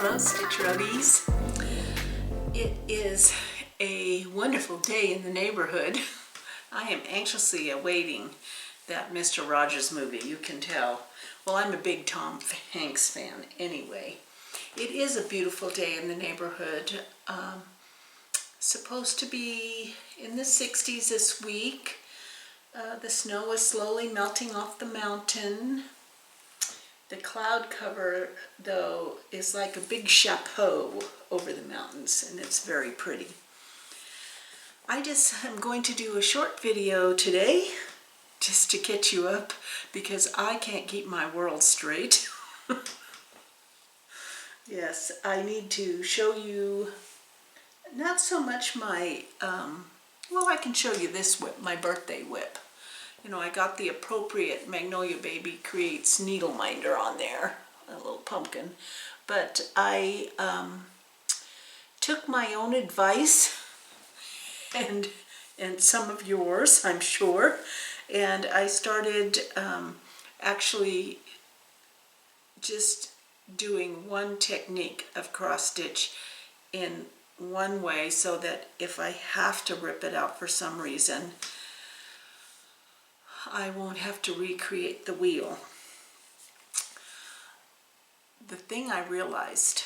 Hello, Stitch Roadies. It is a wonderful day in the neighborhood. I am anxiously awaiting that Mr. Rogers movie, you can tell. Well, I'm a big Tom Hanks fan anyway. It is a beautiful day in the neighborhood. Supposed to be in the 60s this week. The snow is slowly melting off the mountain. The cloud cover, though, is like a big chapeau over the mountains, and it's very pretty. I just am going to do a short video today, just to catch you up, because I can't keep my world straight. Yes, I need to show you, not so much my, well, I can show you this whip, my birthday whip. You know, I got the appropriate Magnolia Baby Creates needle minder on there, a little pumpkin. But I took my own advice and some of yours, I'm sure, and I started actually just doing one technique of cross stitch in one way, so that if I have to rip it out for some reason, I won't have to recreate the wheel. The thing I realized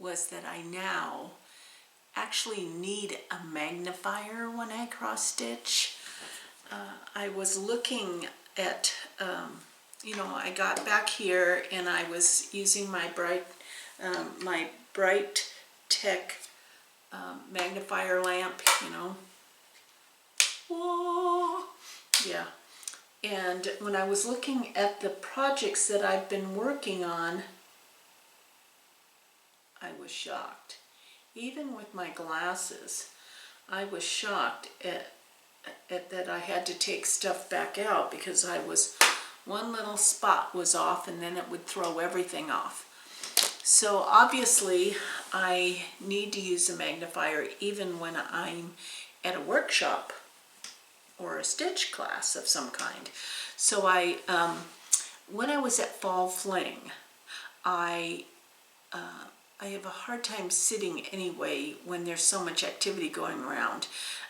was that I now actually need a magnifier when I cross stitch. I was looking at, you know, I got back here and I was using my Brightech magnifier lamp, you know. Whoa. Yeah, and when I was looking at the projects that I've been working on, I was shocked. Even with my glasses, I was shocked at that I had to take stuff back out, because one little spot was off and then it would throw everything off. So obviously I need to use a magnifier even when I'm at a workshop or a stitch class of some kind. So when I was at Fall Fling, I have a hard time sitting anyway when there's so much activity going around.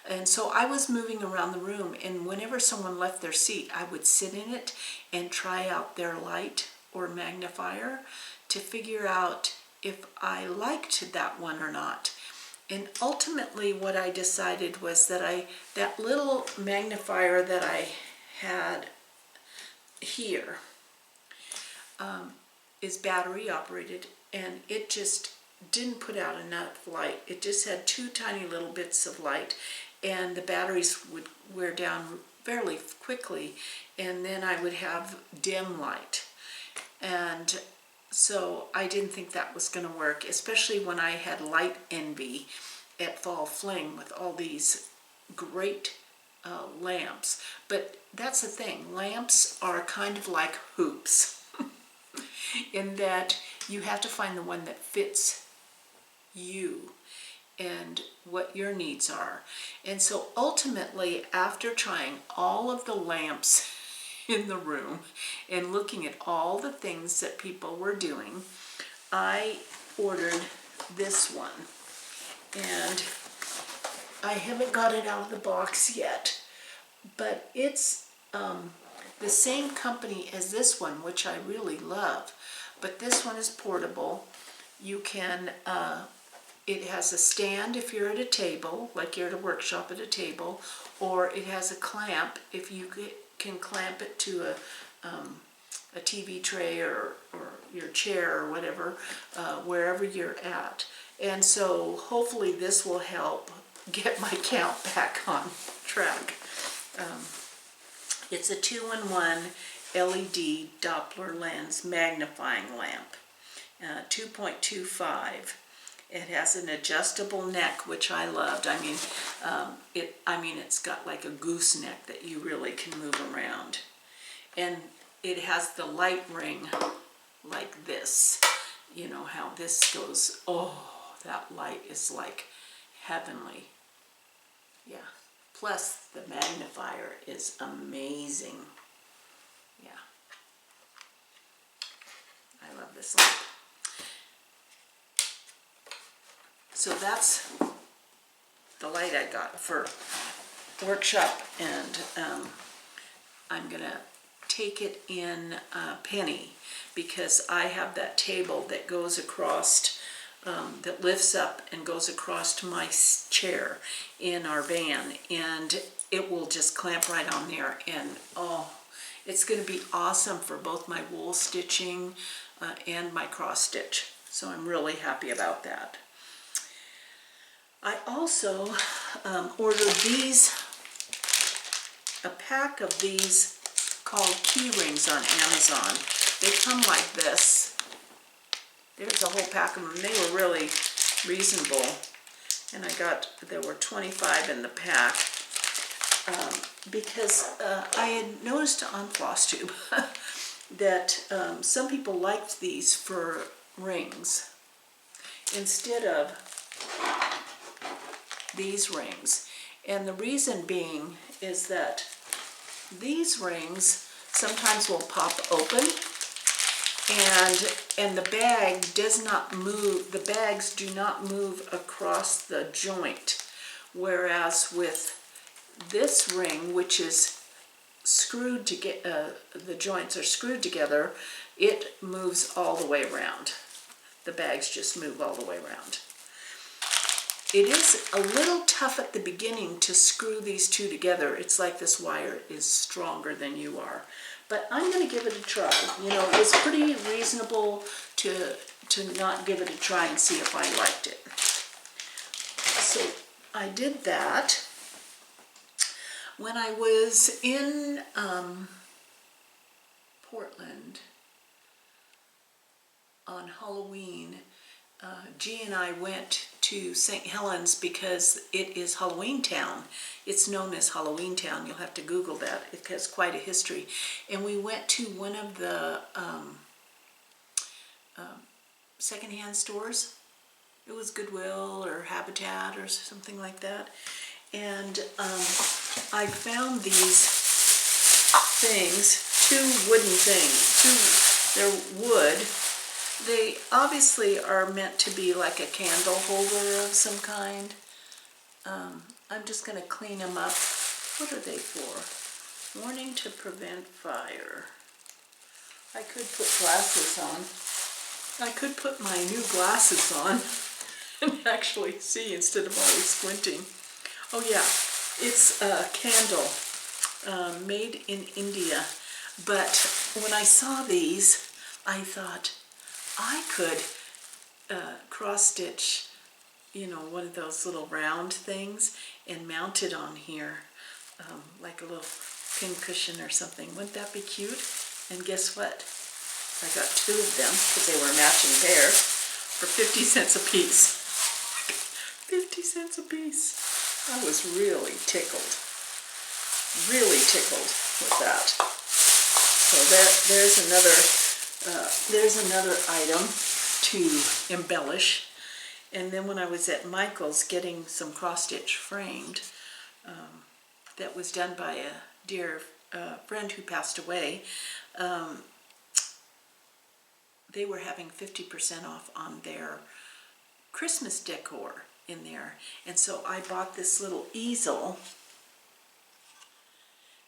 And so I was moving around the room, and whenever someone left their seat, I would sit in it and try out their light or magnifier to figure out if I liked that one or not. And ultimately what I decided was that that little magnifier that I had here is battery operated, and it just didn't put out enough light. It just had two tiny little bits of light, and the batteries would wear down fairly quickly, and then I would have dim light. And so I didn't think that was going to work, especially when I had light envy at Fall Fling with all these great lamps. But that's the thing, lamps are kind of like hoops in that you have to find the one that fits you and what your needs are. And so ultimately, after trying all of the lamps in the room and looking at all the things that people were doing, I ordered this one, and I haven't got it out of the box yet, but it's the same company as this one, which I really love, but this one is portable. You can it has a stand if you're at a table, like you're at a workshop at a table, or it has a clamp if you can clamp it to a TV tray or your chair or whatever, wherever you're at. And so hopefully this will help get my count back on track. It's a 2-in-1 LED Doppler lens magnifying lamp, 2.25. It has an adjustable neck, which I loved. I mean, it's got like a gooseneck that you really can move around. And it has the light ring like this. You know how this goes. Oh, that light is like heavenly. Yeah. Plus, the magnifier is amazing. Yeah. I love this So that's the light I got for the workshop, and I'm gonna take it in penny, because I have that table that goes across, that lifts up and goes across to my chair in our van, and it will just clamp right on there, and oh, it's going to be awesome for both my wool stitching and my cross stitch. So I'm really happy about that. I also ordered these, a pack of these called key rings on Amazon. They come like this. There's a whole pack of them. They were really reasonable, and there were 25 in the pack, because I had noticed on FlossTube that some people liked these for rings instead of these rings, and the reason being is that these rings sometimes will pop open, and the bag does not move, the bags do not move across the joint, whereas with this ring, which is screwed together, the joints are screwed together, it moves all the way around. The bags just move all the way around. It is a little tough at the beginning to screw these two together. It's like this wire is stronger than you are. But I'm going to give it a try. You know, it was pretty reasonable to not give it a try and see if I liked it. So I did that. When I was in Portland on Halloween, G and I went to St. Helens because it is Halloween Town. It's known as Halloween Town. You'll have to Google that. It has quite a history. And we went to one of the secondhand stores. It was Goodwill or Habitat or something like that. And I found these things, two wooden things. They're wood. They obviously are meant to be like a candle holder of some kind. I'm just going to clean them up. What are they for? Warning to prevent fire. I could put glasses on. I could put my new glasses on and actually see instead of always squinting. Oh yeah, it's a candle made in India. But when I saw these, I thought, I could cross stitch, you know, one of those little round things and mount it on here, like a little pin cushion or something. Wouldn't that be cute? And guess what? I got two of them because they were a matching pair for 50 cents a piece. 50 cents a piece. I was really tickled with that. So there's another item to embellish. And then when I was at Michael's getting some cross stitch framed, that was done by a dear friend who passed away, they were having 50% off on their Christmas decor in there. And so I bought this little easel,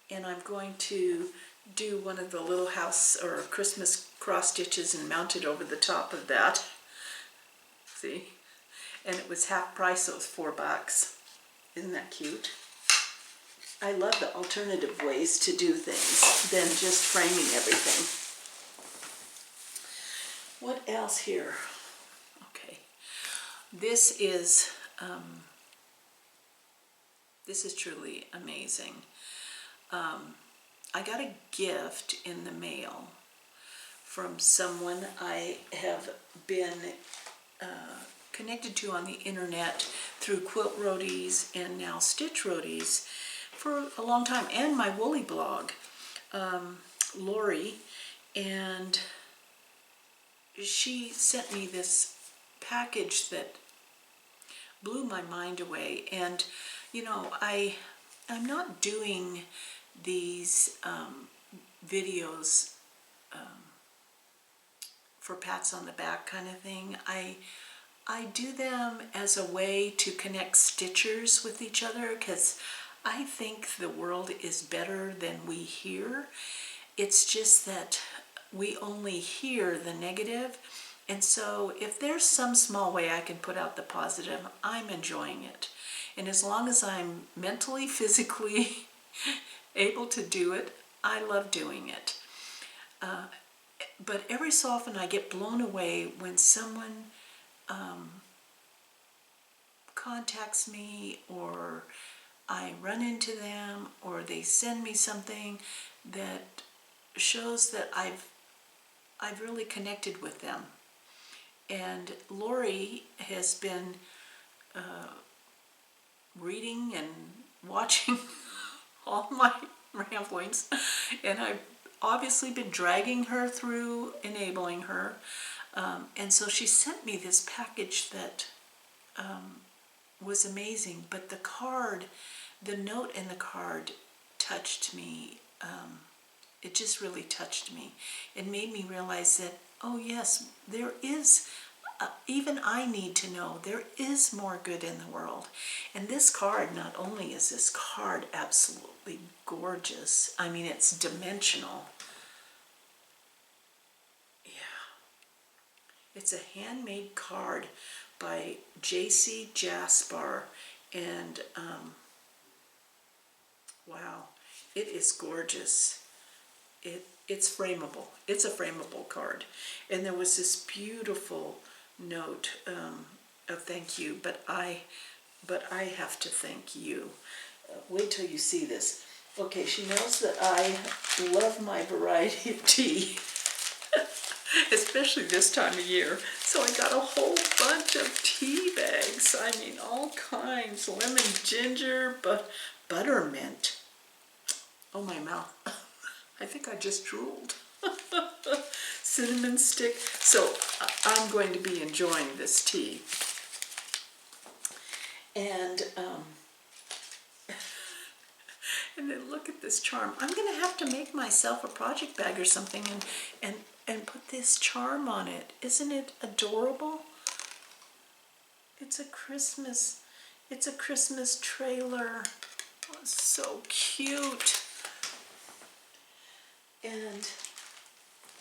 and I'm going to do one of the little house or Christmas cross stitches and mount it over the top of that. See? And it was half price, so it was $4. Isn't that cute? I love the alternative ways to do things than just framing everything. What else here? Okay. This is truly amazing. I got a gift in the mail from someone I have been connected to on the internet through Quilt Roadies and now Stitch Roadies for a long time, and my Woolly blog, Lori, and she sent me this package that blew my mind away. And you know, I'm not doing these videos for pats on the back kind of thing. I do them as a way to connect stitchers with each other, because I think the world is better than we hear. It's just that we only hear the negative. And so if there's some small way I can put out the positive, I'm enjoying it. And as long as I'm mentally, physically able to do it, I love doing it. But every so often I get blown away when someone contacts me, or I run into them, or they send me something that shows that I've really connected with them. And Lori has been reading and watching all my ramblings, and I've obviously been dragging her through, enabling her. And so she sent me this package that was amazing, but the card, the note in the card touched me. It just really touched me. It made me realize that, oh yes, there is, even I need to know, there is more good in the world. And this card, not only is this card absolutely gorgeous, I mean, it's dimensional. Yeah. It's a handmade card by J.C. Jaspar, and wow, it is gorgeous. It's frameable. It's a frameable card. And there was this beautiful note of thank you, but I have to thank you. Wait till you see this. Okay, she knows that I love my variety of tea, especially this time of year. So I got a whole bunch of tea bags. I mean, all kinds. Lemon ginger, buttermint. Oh, my mouth. I think I just drooled. Cinnamon stick. So I'm going to be enjoying this tea. And then look at this charm. I'm going to have to make myself a project bag or something and put this charm on it. Isn't it adorable? It's a Christmas trailer. Oh, it's so cute. And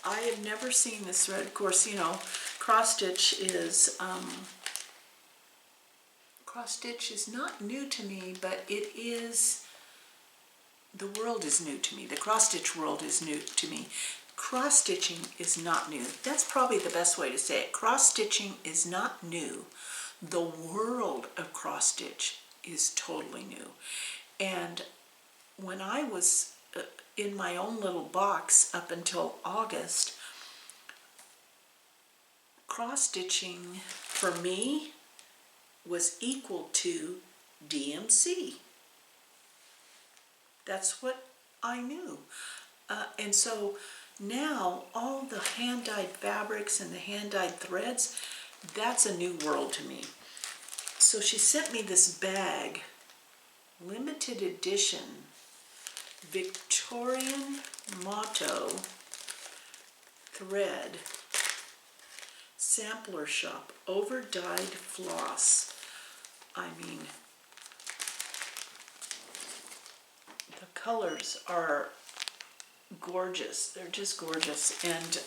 I have never seen this thread. Of course, you know, cross stitch is not new to me, but it is, the world is new to me. The cross stitch world is new to me. Cross stitching is not new. That's probably the best way to say it. Cross stitching is not new. The world of cross stitch is totally new. And when I was in my own little box up until August, cross stitching for me was equal to DMC. That's what I knew. And so now all the hand-dyed fabrics and the hand-dyed threads, that's a new world to me. So she sent me this bag, limited edition, Victorian Motto thread, sampler shop, over-dyed floss. I mean, the colors are gorgeous. They're just gorgeous. And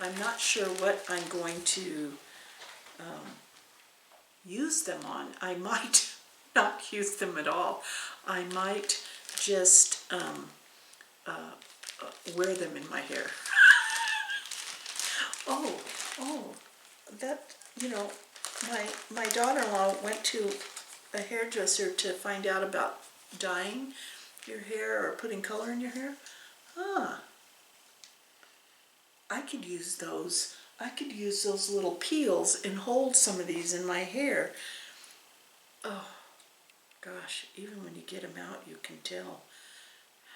I'm not sure what I'm going to use them on. I might not use them at all. I might just wear them in my hair. That, you know, my daughter-in-law went to a hairdresser to find out about dyeing your hair or putting color in your hair. I could use those. I could use those little peels and hold some of these in my hair. Oh, gosh, even when you get them out, you can tell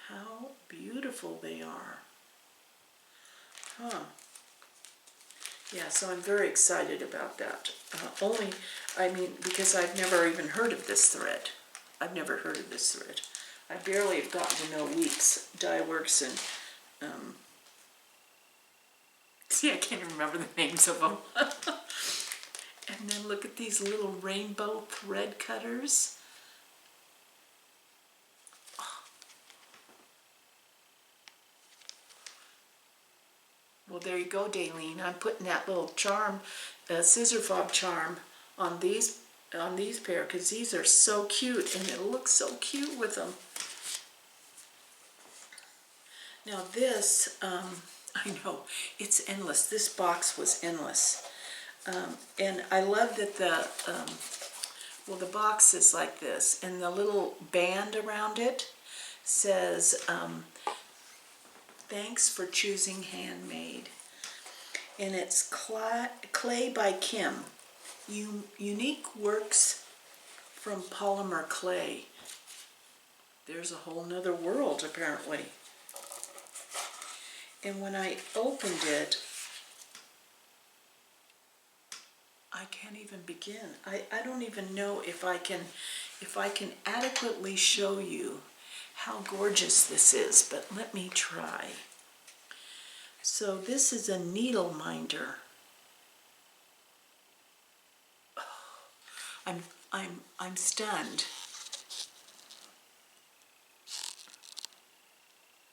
how beautiful they are. Yeah, so I'm very excited about that. Because I've never even heard of this thread. I've never heard of this thread. I barely have gotten to know Weeks, Dye Works, and see, I can't even remember the names of them. And then look at these little rainbow thread cutters. Well, there you go, Daleen. I'm putting that little charm, scissor fob charm, on these pair because these are so cute, and it looks so cute with them. Now this, I know, it's endless. This box was endless. And I love that the box is like this, and the little band around it says, thanks for choosing handmade. And it's clay by Kim. Unique works from polymer clay. There's a whole nother world, apparently. And when I opened it, I can't even begin. I don't even know if I can adequately show you how gorgeous this is, but let me try. So this is a needle minder. Oh, I'm stunned.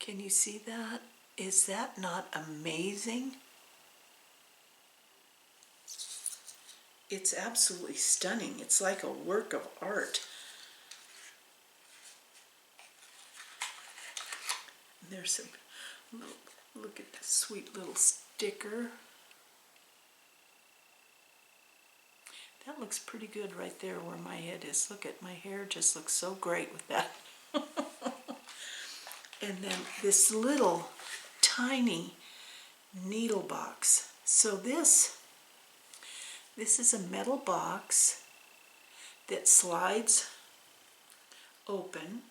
Can you see that? Is that not amazing? It's absolutely stunning. It's like a work of art. And there's some little, look at this sweet little sticker. That looks pretty good right there where my head is. Look at my hair, just looks so great with that. And then this little tiny needle box. So this is a metal box that slides open.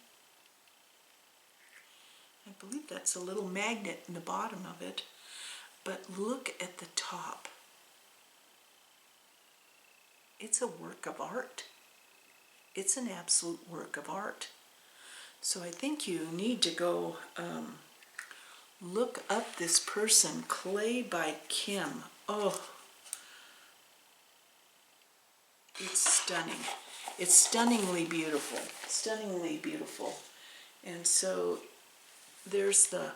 I believe that's a little magnet in the bottom of it. But look at the top. It's a work of art. It's an absolute work of art. So I think you need to go look up this person, Clay by Kim. Oh, it's stunning. It's stunningly beautiful. Stunningly beautiful. And so there's the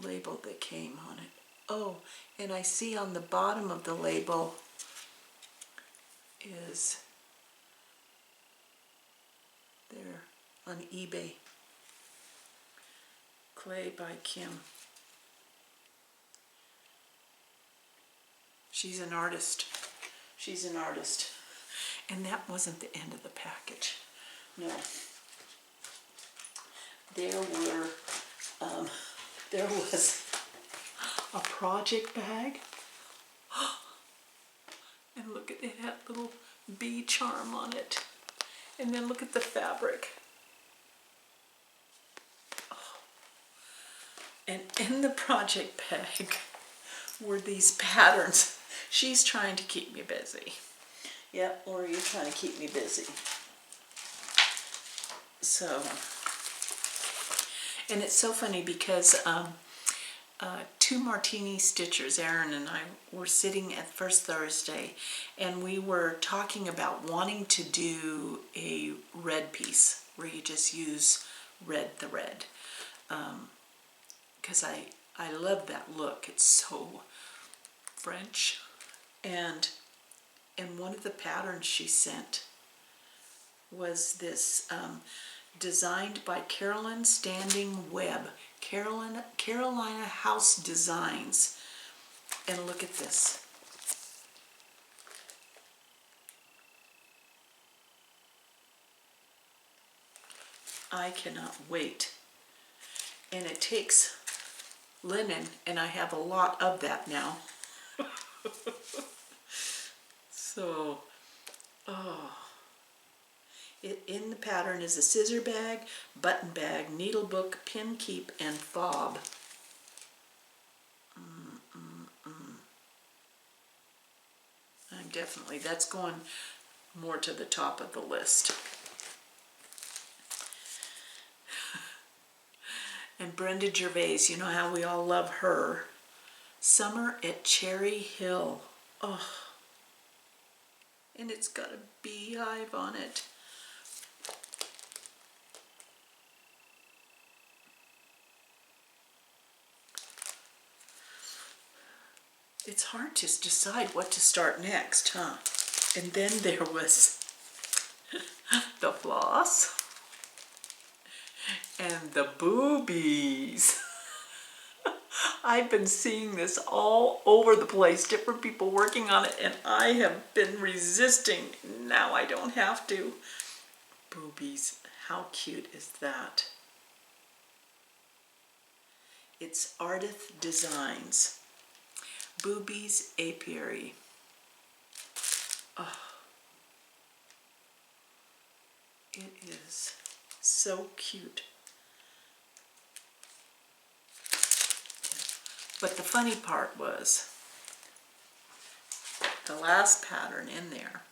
label that came on it. Oh, and I see on the bottom of the label is there on eBay. Clay by Kim. She's an artist. She's an artist. And that wasn't the end of the package. No. There was a project bag. And look at it, had a little bee charm on it. And then look at the fabric. Oh. And in the project bag were these patterns. She's trying to keep me busy. Yep, or you're trying to keep me busy. So, and it's so funny because two Martini Stitchers, Aaron and I, were sitting at First Thursday, and we were talking about wanting to do a red piece where you just use red thread, because I love that look. It's so French. And one of the patterns she sent was this designed by Carolyn Standing Webb, Carolina House Designs. And look at this. I cannot wait. And it takes linen, and I have a lot of that now. So, oh. In the pattern is a scissor bag, button bag, needle book, pin keep, and fob. I'm definitely, that's going more to the top of the list. And Brenda Gervais, you know how we all love her. Summer at Cherry Hill. Oh. and it's got a beehive on it. It's hard to decide what to start next, huh? And then there was the floss and the boobies. I've been seeing this all over the place, different people working on it, and I have been resisting. Now I don't have to. Boobies, how cute is that? It's Ardith Designs. Boobies Apiary. Oh, it is so cute. But the funny part was, the last pattern in there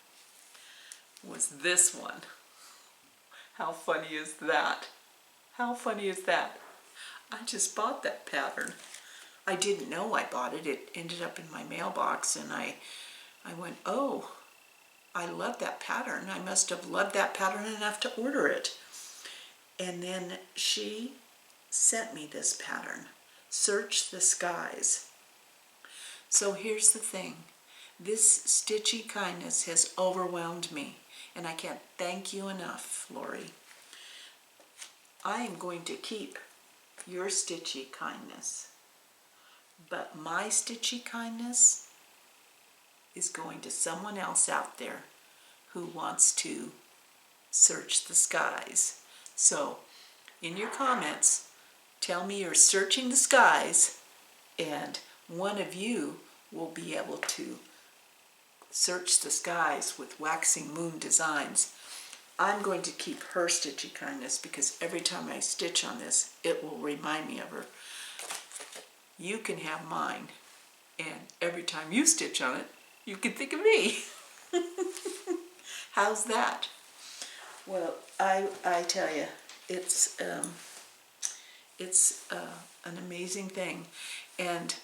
was this one. How funny is that? How funny is that? I just bought that pattern. I didn't know I bought it. It ended up in my mailbox, and I went, oh, I love that pattern. I must have loved that pattern enough to order it. And then she sent me this pattern, Search the Skies. So here's the thing. This stitchy kindness has overwhelmed me, and I can't thank you enough, Lori. I am going to keep your stitchy kindness, but my stitchy kindness is going to someone else out there who wants to search the skies. So in your comments, tell me you're searching the skies, and one of you will be able to search the skies with Waxing Moon Designs. I'm going to keep her stitchy kindness because every time I stitch on this, it will remind me of her. You can have mine, and every time you stitch on it, you can think of me. How's that? Well, I tell you, it's an amazing thing, and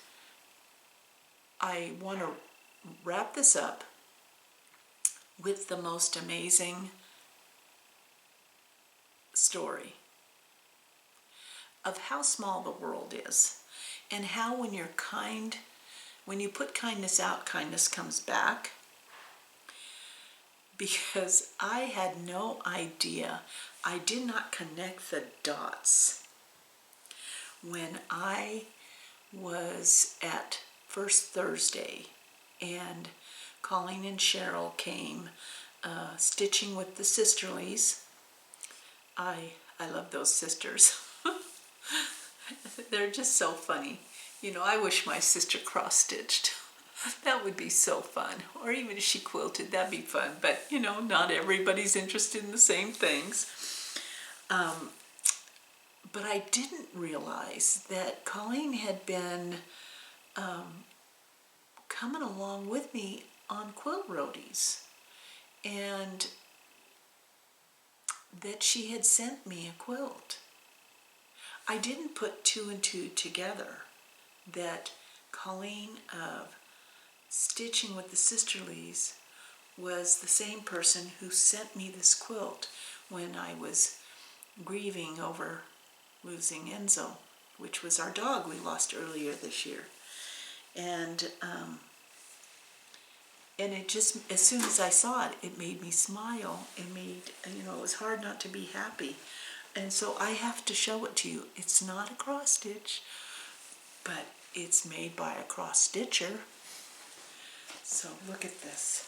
I want to wrap this up with the most amazing story of how small the world is, and how when you're kind, when you put kindness out, kindness comes back. Because I had no idea, I did not connect the dots when I was at First Thursday and Colleen and Cheryl came stitching with the Sisterlies. I love those sisters. They're just so funny. You know, I wish my sister cross-stitched. That would be so fun. Or even if she quilted, that'd be fun. But, you know, not everybody's interested in the same things. But I didn't realize that Colleen had been coming along with me on Quilt Roadies, and that she had sent me a quilt. I didn't put two and two together, that Colleen of Stitching with the Sisterlies was the same person who sent me this quilt when I was grieving over losing Enzo, which was our dog we lost earlier this year. And it just, as soon as I saw it, it made me smile. It made, you know, it was hard not to be happy. And so I have to show it to you. It's not a cross stitch, but it's made by a cross stitcher. So look at this.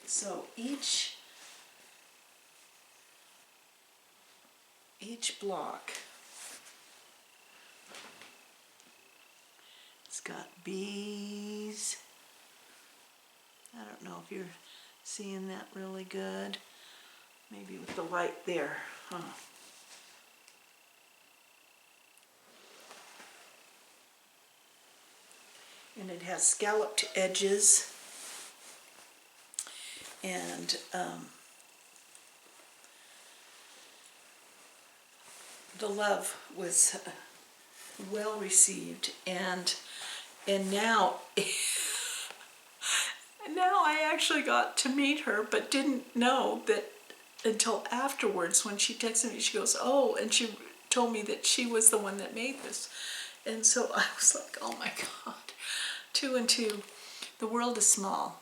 So each block, it's got bees. I don't know if you're seeing that really good. Maybe with the light there, huh? And it has scalloped edges, and the love was well received, and now now I actually got to meet her, but didn't know that until afterwards when she texted me. She goes, "Oh," and she told me that she was the one that made this. And so I was like, oh my God, 2 and 2. The world is small.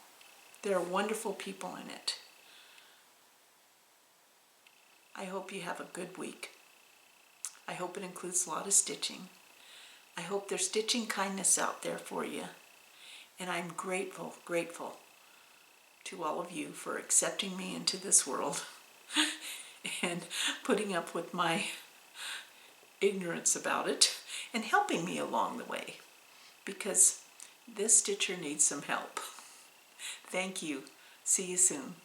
There are wonderful people in it. I hope you have a good week. I hope it includes a lot of stitching. I hope there's stitching kindness out there for you. And I'm grateful to all of you for accepting me into this world and putting up with my ignorance about it and helping me along the way, because this stitcher needs some help. Thank you. See you soon.